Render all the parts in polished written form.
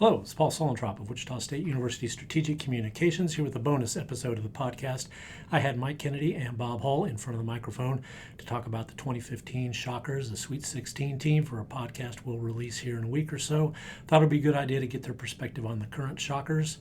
Hello, it's Paul Solentrop of Wichita State University Strategic Communications here with a bonus episode of the podcast. I had Mike Kennedy and Bob Hull in front of the microphone to talk about the 2015 Shockers, the Sweet 16 team, for a podcast we'll release here in a week or so. Thought it would be a good idea to get their perspective on the current Shockers.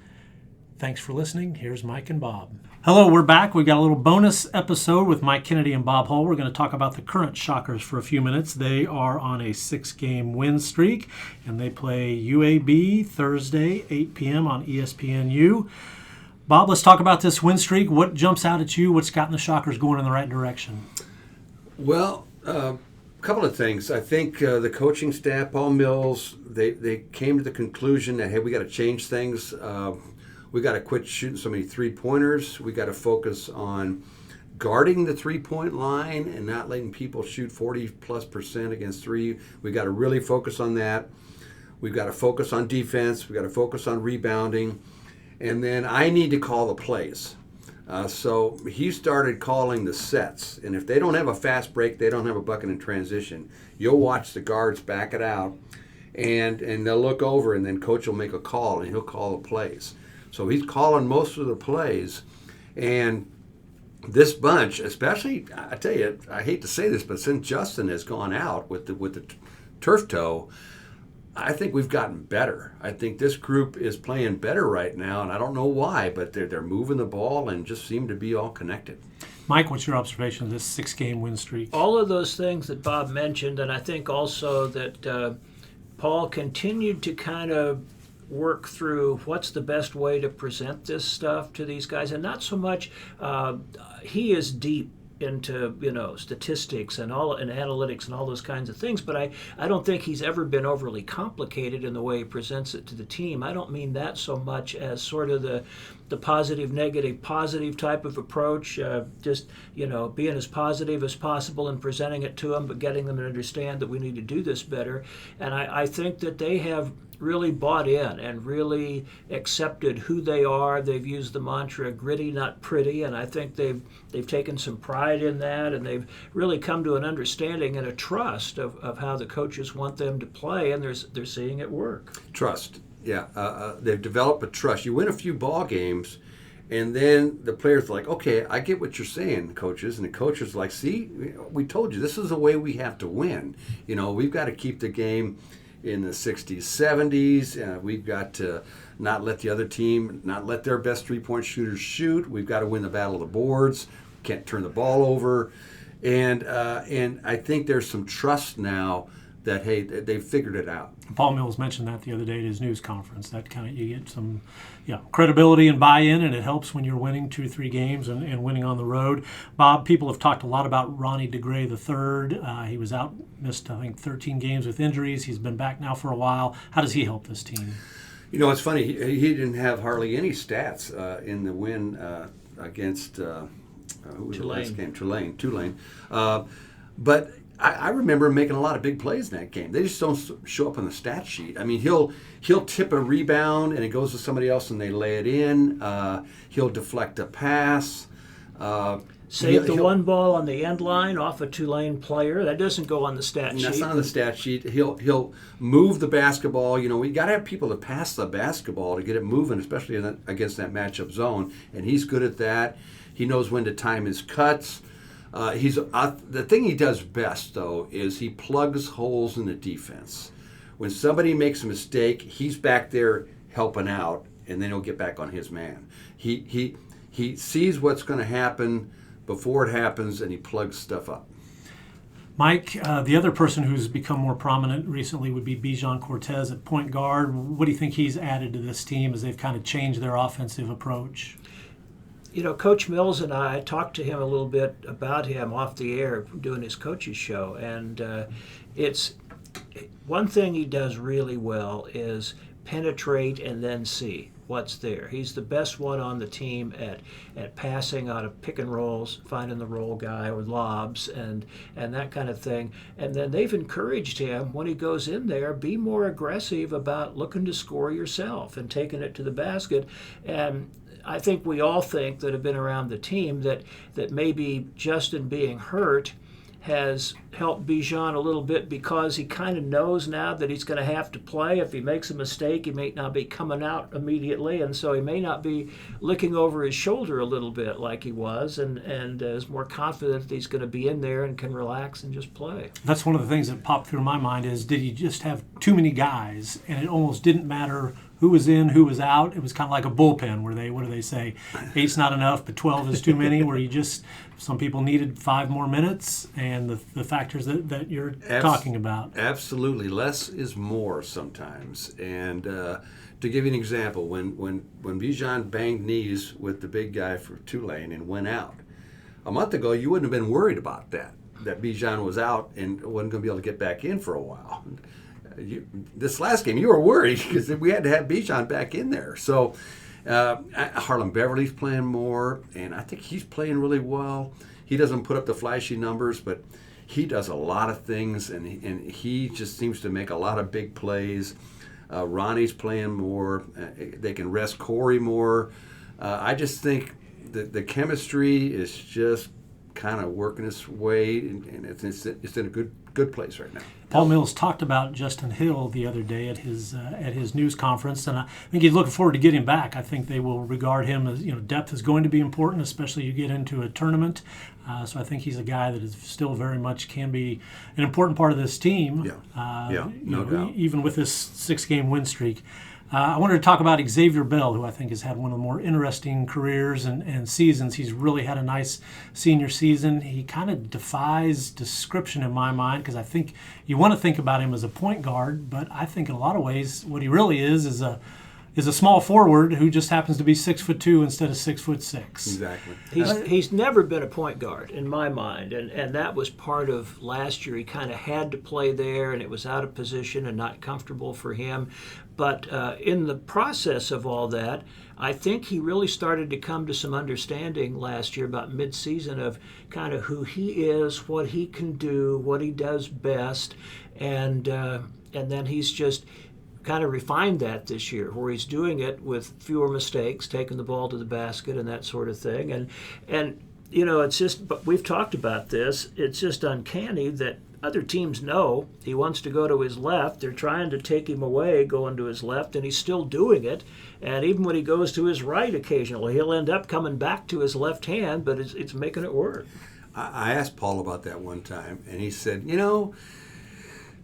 Thanks for listening. Here's Mike and Bob. Hello, we're back. We've got a little bonus episode with Mike Kennedy and Bob Hull. We're going to talk about the current Shockers for a few minutes. They are on a 6-game win streak, and they play UAB Thursday, 8 p.m. on ESPNU. Bob, let's talk about this win streak. What jumps out at you? What's gotten the Shockers going in the right direction? Well, a couple of things. I think the coaching staff, Paul Mills, they came to the conclusion that, hey, we got to change things. We got to quit shooting so many three-pointers. We got to focus on guarding the three-point line and not letting people shoot 40+% against three. We got to really focus on that. We've got to focus on defense. We got to focus on rebounding. And then I need to call the plays. So he started calling the sets. And if they don't have a fast break, they don't have a bucket in transition, you'll watch the guards back it out, and they'll look over, and then coach will make a call, and he'll call the plays. So he's calling most of the plays. And this bunch, especially, I tell you, I hate to say this, but since Justin has gone out with the turf toe, I think we've gotten better. I think this group is playing better right now, and I don't know why, but they're moving the ball and just seem to be all connected. Mike, what's your observation of this 6-game win streak? All of those things that Bob mentioned, and I think also that Paul continued to kind of work through what's the best way to present this stuff to these guys, and not so much he is deep into statistics and analytics and all those kinds of things, but I don't think he's ever been overly complicated in the way he presents it to the team. I don't mean that so much as sort of the positive, negative, positive type of approach, just being as positive as possible and presenting it to them, but getting them to understand that we need to do this better. And I think that they have really bought in and really accepted who they are. They've used the mantra gritty, not pretty, and I think they've taken some pride in that, and they've really come to an understanding and a trust of how the coaches want them to play, and they're seeing it work. Trust, yeah. They've developed a trust. You win a few ball games, and then the players are like, okay, I get what you're saying, coaches. And the coaches are like, see, we told you, this is the way we have to win. We've got to keep the game in the 60s, 70s. We've got to not let the other team, not let their best three-point shooters shoot. We've got to win the battle of the boards. Can't turn the ball over. And I think there's some trust now that, hey, they've figured it out. Paul Mills mentioned that the other day at his news conference. That kind of, you get some credibility and buy-in, and it helps when you're winning 2-3 games and winning on the road. Bob, people have talked a lot about Ronnie DeGray III. He was out, missed, I think, 13 games with injuries. He's been back now for a while. How does he help this team? It's funny. He didn't have hardly any stats in the win against who was the last game? Tulane. But I remember him making a lot of big plays in that game. They just don't show up on the stat sheet. I mean, he'll tip a rebound and it goes to somebody else and they lay it in. He'll deflect a pass. Save the one ball on the end line off a Tulane player. That doesn't go on the stat sheet. That's not on the stat sheet. He'll move the basketball. We got to have people to pass the basketball to get it moving, especially against that matchup zone. And he's good at that. He knows when to time his cuts. The thing he does best, though, is he plugs holes in the defense. When somebody makes a mistake, he's back there helping out, and then he'll get back on his man. He sees what's going to happen before it happens, and he plugs stuff up. Mike, the other person who's become more prominent recently would be Bijan Cortes at point guard. What do you think he's added to this team as they've kind of changed their offensive approach? Coach Mills and I talked to him a little bit about him off the air doing his coaches show, and it's one thing he does really well is penetrate and then see what's there. He's the best one on the team at passing out of pick and rolls, finding the roll guy or lobs and that kind of thing. And then they've encouraged him when he goes in there, be more aggressive about looking to score yourself and taking it to the basket. And I think we all think that have been around the team that maybe Justin being hurt has helped Bijan a little bit because he kind of knows now that he's going to have to play. If he makes a mistake, he may not be coming out immediately, and so he may not be looking over his shoulder a little bit like he was, and is more confident that he's going to be in there and can relax and just play. That's one of the things that popped through my mind is, did he just have too many guys, and it almost didn't matter who was in, who was out? It was kind of like a bullpen where what do they say? 8's not enough, but 12 is too many, where some people needed 5 more minutes, and the factors that you're talking about. Absolutely. Less is more sometimes. And to give you an example, when Bijan banged knees with the big guy for Tulane and went out, a month ago you wouldn't have been worried about that Bijan was out and wasn't going to be able to get back in for a while. This last game, you were worried because we had to have Bijan back in there. So Harlem Beverly's playing more, and I think he's playing really well. He doesn't put up the flashy numbers, but he does a lot of things, and he just seems to make a lot of big plays. Ronnie's playing more. They can rest Corey more. I just think that the chemistry is just kind of working its way, and it's in a good place right now. Paul Mills talked about Justin Hill the other day at his news conference, and I think he's looking forward to getting back. I think they will regard him as, depth is going to be important, especially you get into a tournament. So I think he's a guy that is still very much can be an important part of this team. No doubt. Even with this 6-game win streak. I wanted to talk about Xavier Bell, who I think has had one of the more interesting careers and seasons. He's really had a nice senior season. He kind of defies description in my mind because I think you want to think about him as a point guard, but I think in a lot of ways what he really is a small forward who just happens to be 6'2" instead of 6'6". Exactly. He's never been a point guard in my mind, and that was part of last year. He kind of had to play there, and it was out of position and not comfortable for him. But in the process of all that, I think he really started to come to some understanding last year about mid-season of kind of who he is, what he can do, what he does best, and then he's just kind of refined that this year, where he's doing it with fewer mistakes, taking the ball to the basket and that sort of thing. And it's just, but we've talked about this, it's just uncanny that other teams know he wants to go to his left. They're trying to take him away going to his left, and he's still doing it. And even when he goes to his right occasionally, he'll end up coming back to his left hand, but it's making it work. I asked Paul about that one time, and he said,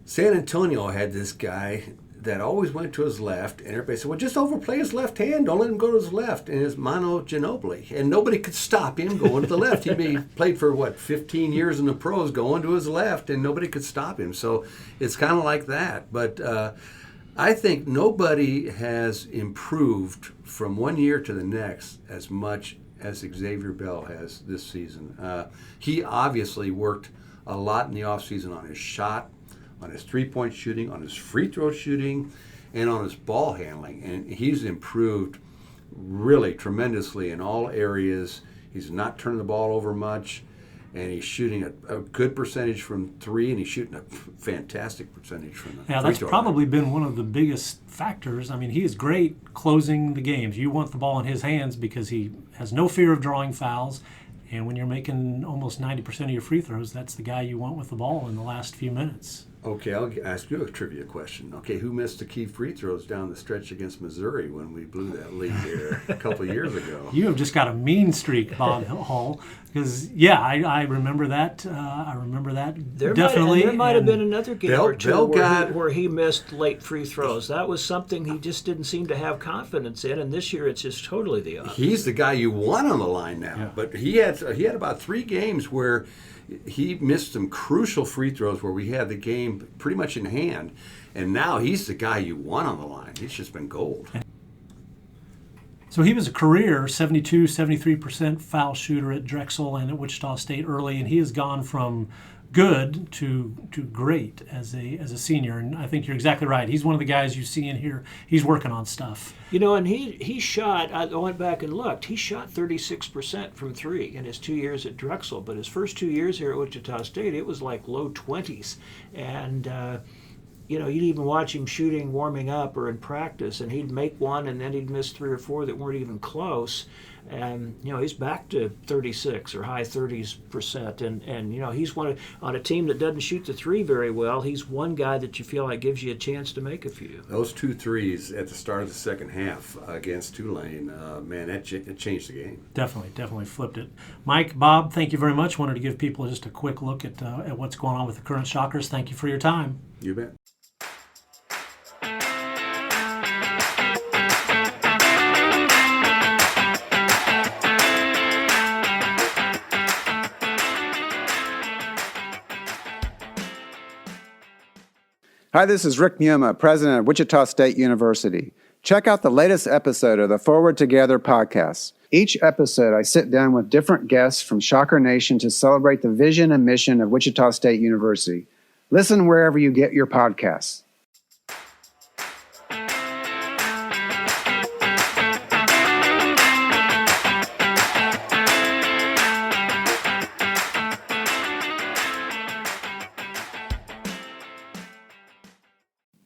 San Antonio had this guy that always went to his left, and everybody said, well, just overplay his left hand. Don't let him go to his left. And it's Manu Ginobili. And nobody could stop him going to the left. He played for, 15 years in the pros going to his left, and nobody could stop him. So it's kind of like that. But I think nobody has improved from one year to the next as much as Xavier Bell has this season. He obviously worked a lot in the offseason on his shot, on his three-point shooting, on his free throw shooting, and on his ball handling. And he's improved really tremendously in all areas. He's not turning the ball over much, and he's shooting a good percentage from three, and he's shooting a fantastic percentage from the free throw. That's probably been one of the biggest factors. I mean, he is great closing the games. You want the ball in his hands because he has no fear of drawing fouls. And when you're making almost 90% of your free throws, that's the guy you want with the ball in the last few minutes. Okay, I'll ask you a trivia question. Okay, who missed the key free throws down the stretch against Missouri when we blew that lead there a couple of years ago? You have just got a mean streak, Bob Hall. Because, I remember that. Definitely. There might have been another game or two where he missed late free throws. That was something he just didn't seem to have confidence in, and this year it's just totally the opposite. He's the guy you want on the line now. But he had about 3 games where he missed some crucial free throws where we had the game pretty much in hand, and now he's the guy you want on the line. He's just been gold. So he was a career 72, 73% foul shooter at Drexel and at Wichita State early, and he has gone from good to great as a senior. And I think you're exactly right. He's one of the guys you see in here. He's working on stuff. And he shot, I went back and looked, he shot 36% from 3 in his 2 years at Drexel. But his first 2 years here at Wichita State, it was like low 20s. And you'd even watch him shooting, warming up, or in practice, and he'd make one, and then he'd miss 3 or 4 that weren't even close. And he's back to 36 or high 30s%, and he's on a team that doesn't shoot the three very well. He's one guy that you feel like gives you a chance to make a few. Those 2 threes at the start of the second half against Tulane, man, it changed the game. Definitely flipped it. Mike, Bob, thank you very much. Wanted to give people just a quick look at what's going on with the current Shockers. Thank you for your time. You bet. Hi, this is Rick Muma, president of Wichita State University. Check out the latest episode of the Forward Together podcast. Each episode, I sit down with different guests from Shocker Nation to celebrate the vision and mission of Wichita State University. Listen wherever you get your podcasts.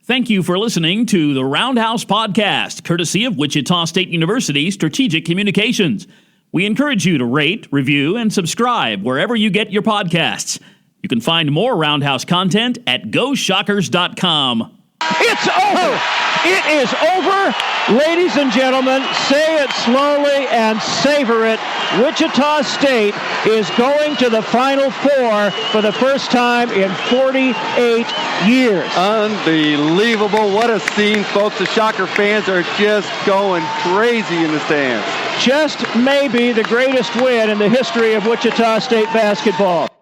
Thank you for listening to the Roundhouse podcast, courtesy of Wichita State University Strategic Communications. We encourage you to rate, review, and subscribe wherever you get your podcasts. You can find more Roundhouse content at GoShockers.com. It's over! It is over! Ladies and gentlemen, say it slowly and savor it. Wichita State is going to the Final Four for the first time in 48 years. Unbelievable. What a scene, folks. The Shocker fans are just going crazy in the stands. Just maybe the greatest win in the history of Wichita State basketball.